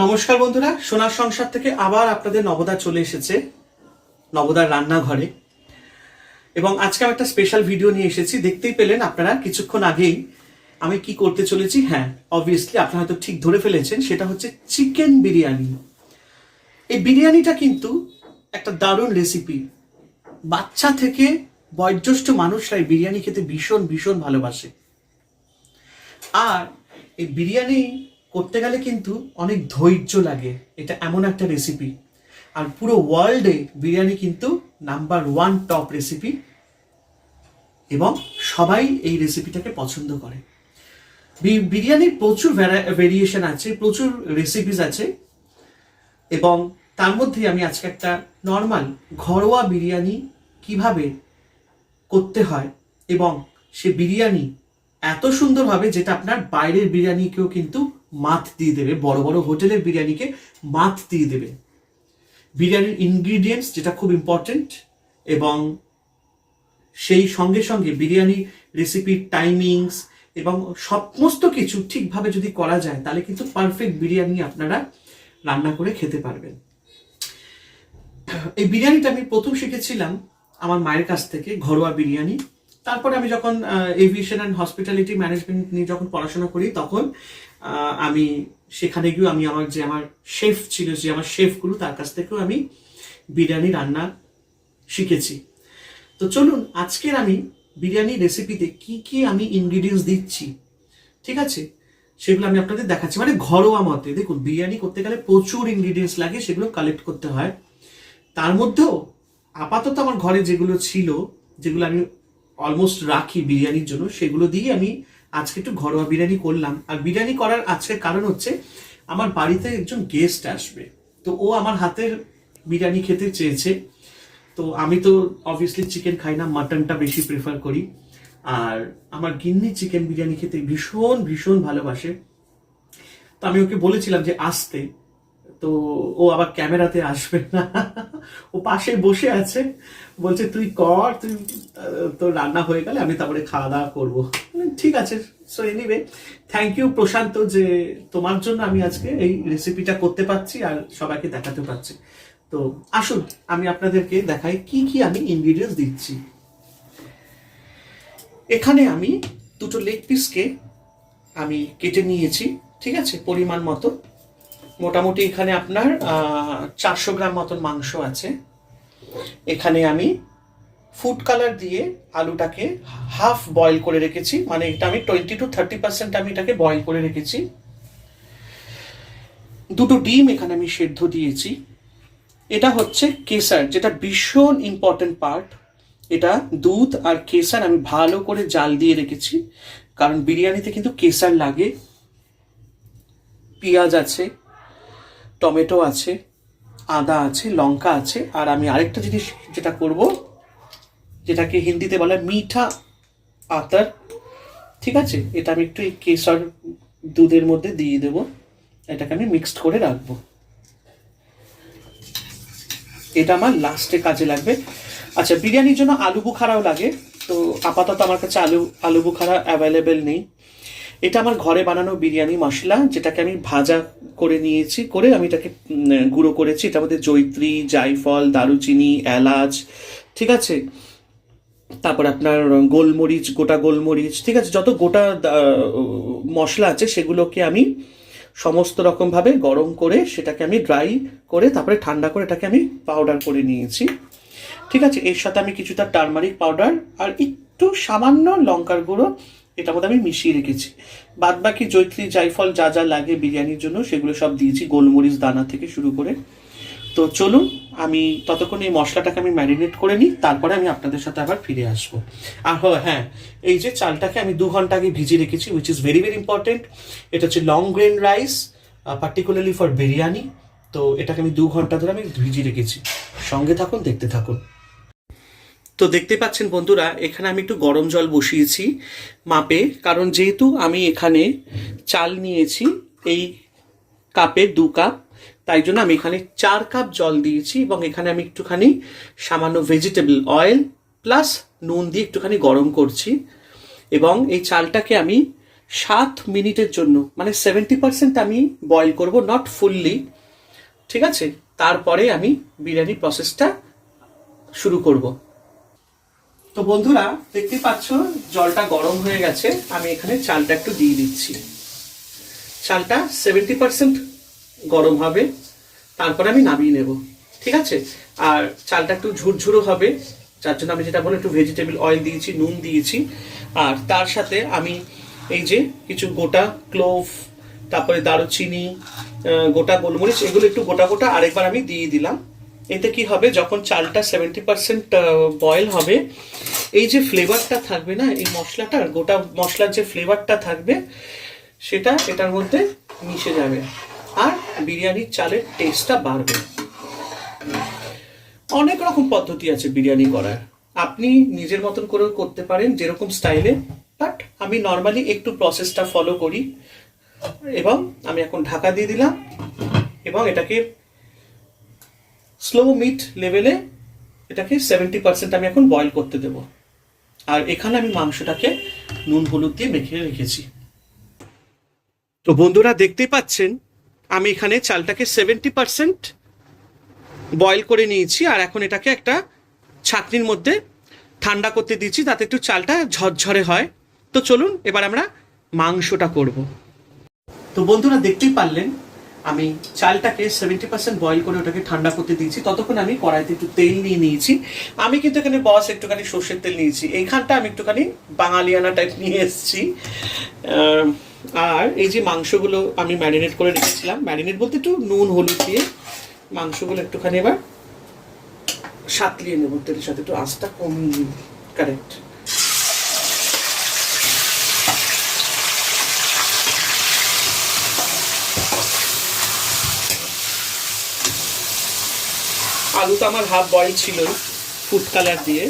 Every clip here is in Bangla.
নমস্কার বন্ধুরা, সোনার সংসার থেকে আবার আপনাদের নবদা চলে এসেছে নবদার রান্নাঘরে। এবং আজকে আমি একটা স্পেশাল ভিডিও নিয়ে এসেছি। দেখতেই পেলেন আপনারা কিছুক্ষণ আগেই আমি কি করতে চলেছি। হ্যাঁ, অবভিয়াসলি আপনারা হয়তো ঠিক ধরে ফেলেছেন, সেটা হচ্ছে চিকেন বিরিয়ানি। এই বিরিয়ানিটা কিন্তু একটা দারুণ রেসিপি। বাচ্চা থেকে বয়োজ্যেষ্ঠ মানুষরাই বিরিয়ানি খেতে ভীষণ ভীষণ ভালোবাসে। আর এই বিরিয়ানি করতে গেলে কিন্তু অনেক ধৈর্য লাগে। এটা এমন একটা রেসিপি, আর পুরো ওয়ার্ল্ডে বিরিয়ানি কিন্তু নাম্বার 1 টপ রেসিপি, এবং সবাই এই রেসিপিটাকে পছন্দ করে। বিরিয়ানির প্রচুর ভেরিয়েশন আছে, প্রচুর রেসিপিস আছে, এবং তার মধ্যে আমি আজকে একটা নর্মাল ঘরোয়া বিরিয়ানি কিভাবে করতে হয়, এবং সে বিরিয়ানি এত সুন্দরভাবে যেটা আপনার বাইরের বিরিয়ানিকেও কিন্তু মাত দিয়ে দেবে, বড় বড় হোটেলের বিরিয়ানিকে মাত দিয়ে দেবে। বিরিয়ানির ইনগ্রিডিয়েন্টস যেটা খুব ইম্পর্টেন্ট, এবং সেই সঙ্গে সঙ্গে বিরিয়ানি রেসিপির টাইমিংস এবং সমস্ত কিছু ঠিকভাবে যদি করা যায়, তাহলে কিন্তু পারফেক্ট বিরিয়ানি আপনারা রান্না করে খেতে পারবেন। এই বিরিয়ানিটা আমি প্রথম শিখেছিলাম আমার মায়ের কাছ থেকে, ঘরোয়া বিরিয়ানি। তারপরে আমি যখন এভিয়েশন অ্যান্ড হসপিটালিটি ম্যানেজমেন্ট নিয়ে যখন পড়াশোনা করি, তখন আমি সেখানে গিয়েও আমি আমার শেফ ছিল, যে আমার শেফগুলো, তার কাছ থেকেও আমি বিরিয়ানি রান্না শিখেছি। তো চলুন, আজকের আমি বিরিয়ানি রেসিপিতে কি কি আমি ইনগ্রিডিয়েন্টস দিচ্ছি, ঠিক আছে, সেগুলো আমি আপনাদের দেখাচ্ছি। মানে ঘরোয়া মতে দেখুন, বিরিয়ানি করতে গেলে প্রচুর ইনগ্রিডিয়েন্টস লাগে, সেগুলো কালেক্ট করতে হয়। তার মধ্যেও আপাতত আমার ঘরে যেগুলো ছিল, যেগুলো আমি অলমোস্ট রাখি বিরিয়ানির জন্য, সেগুলো দিয়ে আমি আজকে একটু ঘরোয়া বিরিয়ানি করলাম। আর বিরিয়ানি করার আজকের কারণ হচ্ছে, আমার বাড়িতে একজন গেস্ট আসবে, তো ও আমার হাতের বিরিয়ানি খেতে চেয়েছে। তো আমি তো অবভিয়াসলি চিকেন খাই না, মাটনটা বেশি প্রেফার করি। আর আমার গিন্নি চিকেন বিরিয়ানি খেতে ভীষণ ভীষণ ভালোবাসে। তো আমি ওকে বলেছিলাম যে আসতে, তো ও আবার ক্যামেরাতে আসবে না, ও পাশে বসে আছে, বলছে তুই কর, তুই তোর রান্না হয়ে গেলে আমি তারপরে খাওয়া দাওয়া করবো। ঠিক আছে। সো এনিওয়ে, থ্যাংক ইউ প্রশান্ত, যে তোমার জন্য আমি আজকে এই রেসিপিটা করতে পারছি আর সবাইকে দেখাতে পারছি। তো আসুন, আমি আপনাদেরকে দেখাই কি কি আমি ইনগ্রিডিয়েন্টস দিচ্ছি। এখানে আমি দুটো লেগ পিসকে আমি কেটে নিয়েছি, ঠিক আছে, পরিমাণ মতো। মোটামুটি এখানে আপনার 400 গ্রাম মতন মাংস আছে। এখানে আমি ফুড কালার দিয়ে আলুটাকে হাফ বয়েল করে রেখেছি, মানে এটা আমি 20 to 30% আমি এটাকে বয়েল করে রেখেছি। দুটো ডিম এখানে আমি সেদ্ধ দিয়েছি। এটা হচ্ছে কেসার, যেটা ভীষণ ইম্পর্টেন্ট পার্ট। এটা দুধ আর কেসার আমি ভালো করে জাল দিয়ে রেখেছি, কারণ বিরিয়ানিতে কিন্তু কেসার লাগে। পেঁয়াজ আছে, টমেটো আছে, আদা আছে, লঙ্কা আছে। আর আমি আরেকটা জিনিস যেটা করব, যেটাকে হিন্দিতে বলা হয় মিঠা আতর, ঠিক আছে, এটা আমি একটু এই কেশর দুধের মধ্যে দিয়ে দেবো। এটাকে আমি মিক্সড করে রাখবো, এটা আমার লাস্টে কাজে লাগবে। আচ্ছা, বিরিয়ানির জন্য আলু বুখারাও লাগে, তো আপাতত আমার কাছে আলু বুখারা অ্যাভেলেবেল নেই। এটা আমার ঘরে বানানো বিরিয়ানি মশলা, যেটাকে আমি ভাজা করে নিয়েছি, করে আমি এটাকে গুঁড়ো করেছি। এটার মধ্যে জয়িত্রী, জায়ফল, দারুচিনি, এলাচ, ঠিক আছে, তারপর আপনার গোলমরিচ, গোটা গোলমরিচ, ঠিক আছে, যত গোটা মশলা আছে সেগুলোকে আমি সমস্ত রকমভাবে গরম করে সেটাকে আমি ড্রাই করে তারপরে ঠান্ডা করে এটাকে আমি পাউডার করে নিয়েছি, ঠিক আছে। এর সাথে আমি কিছুটা টারমারিক পাউডার আর একটু সামান্য লঙ্কার গুঁড়ো এটার মধ্যে আমি মিশিয়ে রেখেছি। বাদ বাকি জয়িত্রী, জায়ফল যা যা লাগে বিরিয়ানির জন্য সেগুলো সব দিয়েছি, গোলমরিচ দানা থেকে শুরু করে। তো চলুন, আমি ততক্ষণ এই মশলাটাকে আমি ম্যারিনেট করে নিই, তারপরে আমি আপনাদের সাথে আবার ফিরে আসবো। আর হ্যাঁ, এই যে চালটাকে আমি 2 ঘন্টা আগে ভিজিয়ে রেখেছি, which is very very important. এটা হচ্ছে long grain rice, particularly for biryani. তো এটাকে আমি 2 ঘন্টা ধরে আমি ভিজিয়ে রেখেছি। সঙ্গে থাকুন, দেখতে থাকুন। তো দেখতে পাচ্ছেন বন্ধুরা, এখানে আমি একটু গরম জল বসিয়েছি মাপে, কারণ যেহেতু আমি এখানে চাল নিয়েছি এই কাপে 2 কাপ, তাই জন্য আমি এখানে 4 কাপ জল দিয়েছি। এবং এখানে আমি একটুখানি সামান্য ভেজিটেবল অয়েল প্লাস নুন দিয়ে একটুখানি গরম করছি। এবং এই চালটাকে আমি 7 মিনিটের জন্য, মানে 70% আমি বয়েল করব, নট ফুললি। ঠিক আছে, তারপরে আমি বিরিয়ানি প্রসেসটা শুরু করব। তো বন্ধুরা দেখতে পাচ্ছ জলটা গরম হয়ে গেছে, আমি এখানে চালটা একটু দিয়ে দিচ্ছি। চালটা 70% গরম হবে, তারপরে আমি নামিয়ে নেব। ঠিক আছে, আর চালটা একটু ঝুরঝুরো হবে, যার জন্য আমি যেটা বলি একটু ভেজিটেবল অয়েল দিয়েছি, নুন দিয়েছি। আর তার সাথে আমি এই যে কিছু গোটা ক্লোভ, তারপরে দারুচিনি, গোটা গোলমরিচ, এগুলো একটু গোটা গোটা আরেকবার আমি দিয়ে দিলাম। এতে কি হবে, যখন চালটা 70% বয়েল হবে, এই যে ফ্লেভারটা থাকবে না এই মশলাটার, গোটা মশলার যে ফ্লেভারটা থাকবে সেটা এটার মধ্যে মিশে যাবে, আর বিরিয়ানির চালের টেস্টটা বাড়বে। অনেক রকম পদ্ধতি আছে বিরিয়ানি করার, আপনি নিজের মতন করেও করতে পারেন যেরকম স্টাইলে, বাট আমি নর্মালি একটু প্রসেসটা ফলো করি। এবং আমি এখন ঢাকা দিয়ে দিলাম এবং এটাকে স্লো মিট লেভেলে এটাকে 70% আমি এখন বয়েল করতে দেব। আর এখানে আমি মাংসটাকে নুন হলুদ দিয়ে মেখে রেখেছি। তো বন্ধুরা দেখতেই পাচ্ছেন আমি এখানে চালটাকে 70% বয়েল করে নিয়েছি, আর এখন এটাকে একটা ছাঁকনির মধ্যে ঠান্ডা করতে দিচ্ছি, তাতে একটু চালটা ঝরঝরে হয়। তো চলুন এবার আমরা মাংসটা করব। তো বন্ধুরা দেখতেই পারলেন আমি চালটাকে 70% বয়েল করে ওটাকে ঠান্ডা করতে দিয়েছি। ততক্ষণ আমি কড়াইতে একটু তেল নিয়ে নিয়েছি। আমি কিন্তু এখানে বস একটুখানি সর্ষের তেল নিয়েছি, এইখানটা আমি একটুখানি বাঙালিয়ানা টাইপ নিয়ে এসেছি। আর এই যে মাংসগুলো আমি ম্যারিনেট করে রেখেছিলাম, ম্যারিনেট বলতে একটু নুন হলুদ দিয়ে মাংসগুলো একটুখানি এবার সাতলিয়ে নেব তেলের সাথে, একটু আঁচটা কমিয়ে। কারেক্ট। আলু তো আমার হাফ বয়েল ছিল ফুড কালার দিয়ে,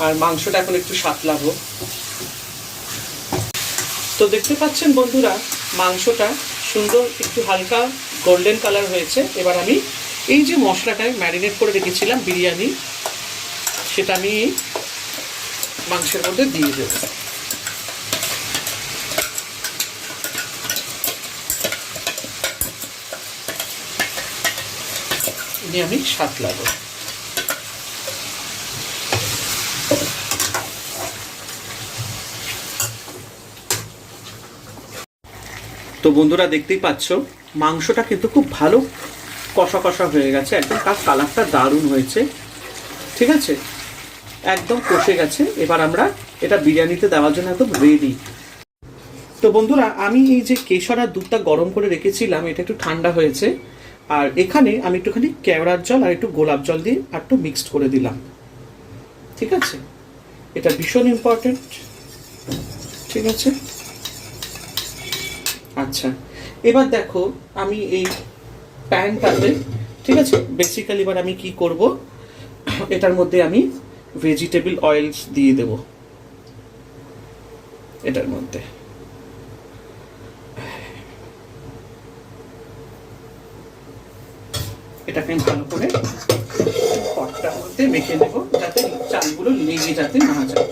আর মাংসটা এখন একটু সাতলাবো। তো দেখতে পাচ্ছেন বন্ধুরা মাংসটা সুন্দর একটু হালকা গোল্ডেন কালার হয়েছে। এবার আমি এই যে মশলাটায় ম্যারিনেট করে রেখেছিলাম বিরিয়ানি, সেটা আমি মাংসের মধ্যে দিয়ে দেব। নিয়ে আমি সাতলাবো। তো বন্ধুরা দেখতেই পাচ্ছ মাংসটা কিন্তু খুব ভালো কষা কষা হয়ে গেছে, একদম তার কালারটা দারুণ হয়েছে। ঠিক আছে, একদম কষে গেছে। এবার আমরা এটা বিরিয়ানিতে দেওয়ার জন্য একদম রেডি। তো বন্ধুরা আমি এই যে কেশর আর দুধটা গরম করে রেখেছিলাম, এটা একটু ঠান্ডা হয়েছে, আর এখানে আমি একটুখানি কেওড়ার জল আর একটু গোলাপ জল দিয়ে আর একটু মিক্সড করে দিলাম। ঠিক আছে, এটা ভীষণ ইম্পর্টেন্ট। ঠিক আছে, আচ্ছা এবার দেখো আমি এই প্যানটাতে, ঠিক আছে, বেসিক্যালি এবার আমি কি করব, এটার মধ্যে আমি ভেজিটেবল অয়েলস দিয়ে দেব এটার মধ্যে। এটাকে ভালো করে পটটার মধ্যে মেখে নেব, যাতে চালগুলো লেগে যাতে না যায়।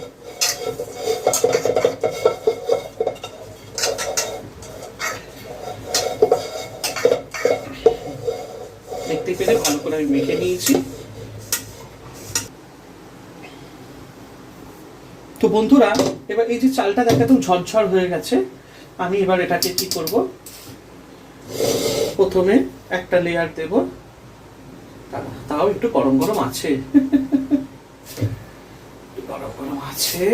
দেখতে পেলে ভালো করে আমি মেখে নিয়েছি। তো বন্ধুরা এবার এই যে চালটা একদম ঝরঝর হয়ে গেছে, আমি এবার এটাকে কি করব, প্রথমে একটা লেয়ার দেব, তাও একটু গরম গরম আছে, গরম গরম আছে।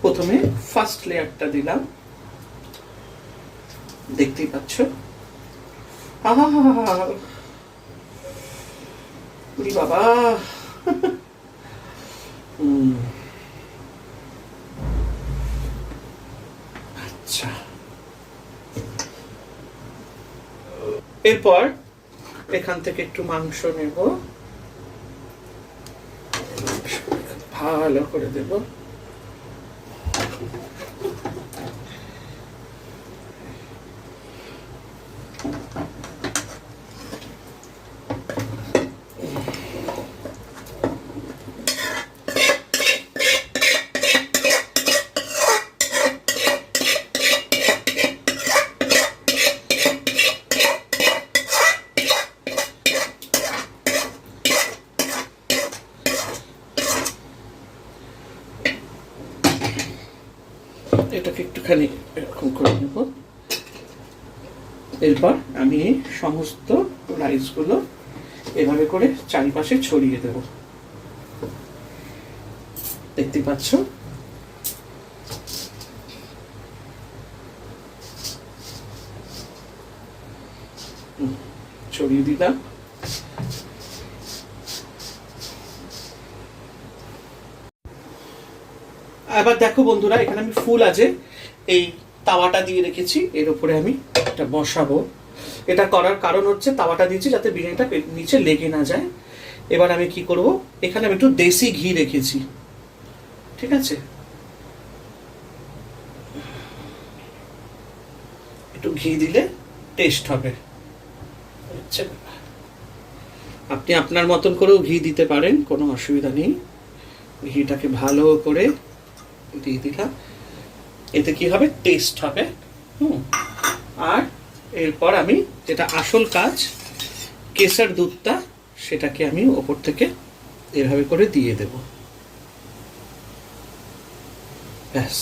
প্রথমে ফার্স্ট লেয়ারটা দিলাম, দেখতেই পাচ্ছ। বাবা আচ্ছা, এরপর এখান থেকে একটু মাংস নেব, ভালো করে দেব। একটুখানি এরকম করে নেব। এরপর আমি সমস্ত রাইসগুলো এভাবে করে চারিপাশে ছড়িয়ে দেব। দেখতে পাচ্ছ? ছড়িয়ে দিলাম। এবার দেখো বন্ধুরা, এখানে আমি ফুল আছে এই তাওয়াটা দিয়ে রেখেছি, এর উপরে আমি এটা বসাবো। এটা করার কারণ হচ্ছে তাওয়াটা দিয়েছি যাতে বিরিয়ানিটা নিচে লেগে না যায়। এবার আমি কি করব, এখানে আমি একটু দেশি ঘি রেখেছি, ঠিক আছে? একটু ঘি দিলে টেস্ট হবে। আপনি আপনার মতন করেও ঘি দিতে পারেন, কোনো অসুবিধা নেই। ঘিটাকে ভালো করে দিয়ে দিলাম, এতে কি হবে, টেস্ট হবে। আর এরপর আমি যেটা আসল কাজ, কেশর দুধটা, সেটাকে আমি ওপর থেকে এভাবে করে দিয়ে দেব। ব্যাস,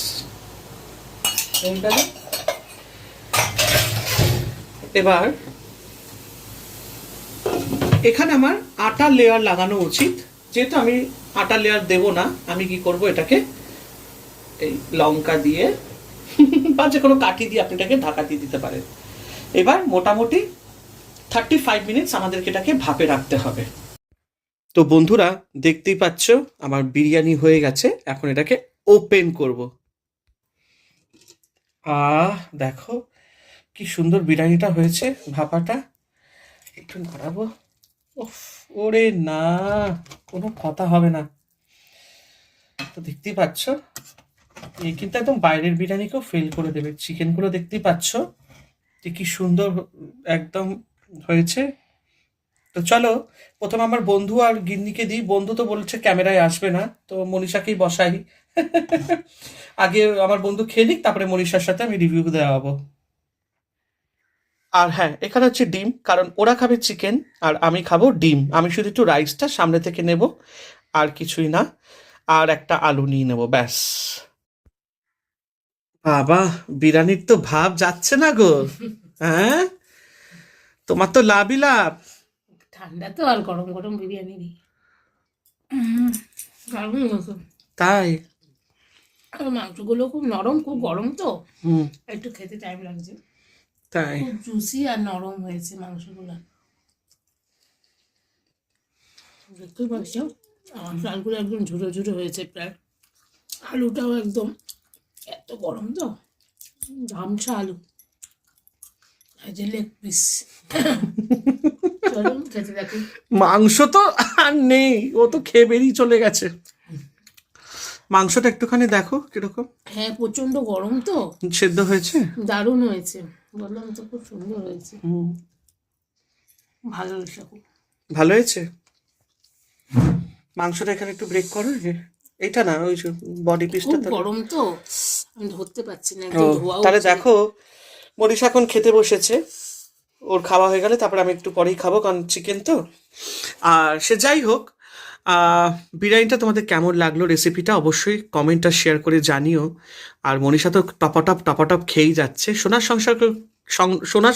এবার এখানে আমার আটা লেয়ার লাগানো উচিত। যেহেতু আমি আটা লেয়ার দেব না, আমি কি করব, এটাকে এই লঙ্কা দিয়ে বা যে কোনো কাঠি দিয়ে আপনি এটাকে ঢাকা দিয়ে দিতে পারেন। এবার মোটামুটি 35 মিনিটস আমাদেরকে এটাকে ভাপে রাখতে হবে। তো বন্ধুরা, দেখতেই পাচ্ছ আমার বিরিয়ানি হয়ে গেছে। এখন এটাকে ওপেন করব। দেখো কি সুন্দর বিরিয়ানিটা হয়েছে, ভাপাটা একটু নাড়াবো। উফ, ওরে না, কোনো কথা হবে না। তো দেখতেই পাচ্ছ, এই কিন্তু একদম বাইরের বিরিয়ানিকেও ফেল করে দেবে। চিকেনগুলো দেখতেই পাচ্ছ যে কি সুন্দর একদম হয়েছে। তো চলো প্রথমে আমার বন্ধু আর গিন্নিকে দিই। বন্ধু তো বলছে ক্যামেরায় আসবে না, তো মনীষাকেই বসাই। আগে আমার বন্ধু খেয়ে নিক, তারপরে মনীষার সাথে আমি রিভিউ দেওয়াবো। আর হ্যাঁ, এখানে হচ্ছে ডিম, কারণ ওরা খাবে চিকেন আর আমি খাবো ডিম। আমি শুধু একটু রাইসটা সামনে থেকে নেব, আর কিছুই না। আর একটা আলু নিয়ে নেব, ব্যাস। বাবা, বিরিয়ানির তো ভাব যাচ্ছে না গো। হ্যাঁ, তোমার তো লাভই লাভ। ঠান্ডা তো, আর গরম গরম বিরিয়ানি নেই। তাই মাংসগুলো খুব নরম, খুব গরম তো একটু খেতে টাইম লাগছে। তাই খুব জুসি আর নরম হয়েছে মাংসগুলো, দেখতে পাচ্ছ। চালগুলো একদম ঝুড়ো ঝুড়ো হয়েছে প্রায়। আলুটাও একদম, এত গরম তো, ঝামসা আলু, যে লেগ পিস। চলো খেতে দেখি। মাংস তো আর নেই, ও তো খেয়ে বেরিয়ে চলে গেছে। মাংসটা একটুখানি দেখো কিরকম। হ্যাঁ, প্রচন্ড গরম তো। সেদ্ধ হয়েছে? দারুণ হয়েছে, বললাম তো, খুব সুন্দর হয়েছে। ভালো হয়েছে, খুব ভালো হয়েছে। মাংসটা এখানে একটু ব্রেক করো, যে এটা না, ওই যে বডি পিসটা। গরম তো, আমি ধরতে পারছি না। তাহলে দেখো, মনীষা এখন খেতে বসেছে। ওর খাওয়া হয়ে গেলে তারপরে আমি একটু পরেই খাবো, কারণ চিকেন তো। আর সে যাই হোক, বিরিয়ানিটা তোমাদের কেমন লাগলো, রেসিপিটা অবশ্যই কমেন্ট আর শেয়ার করে জানিও। আর মনীষা তো টপাটপ খেয়েই যাচ্ছে। সোনার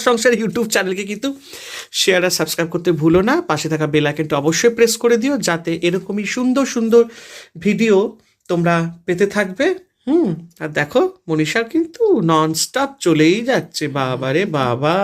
সংসার ইউটিউব চ্যানেলকে কিন্তু শেয়ার আর সাবস্ক্রাইব করতে ভুলো না। পাশে থাকা বেল আইকনটা অবশ্যই প্রেস করে দিও, যাতে এরকমই সুন্দর সুন্দর ভিডিও তোমরা পেতে থাকবে। আর দেখো, মনীষার কিন্তু নন স্টপ চলেই যাচ্ছে, বাবা রে বাবা।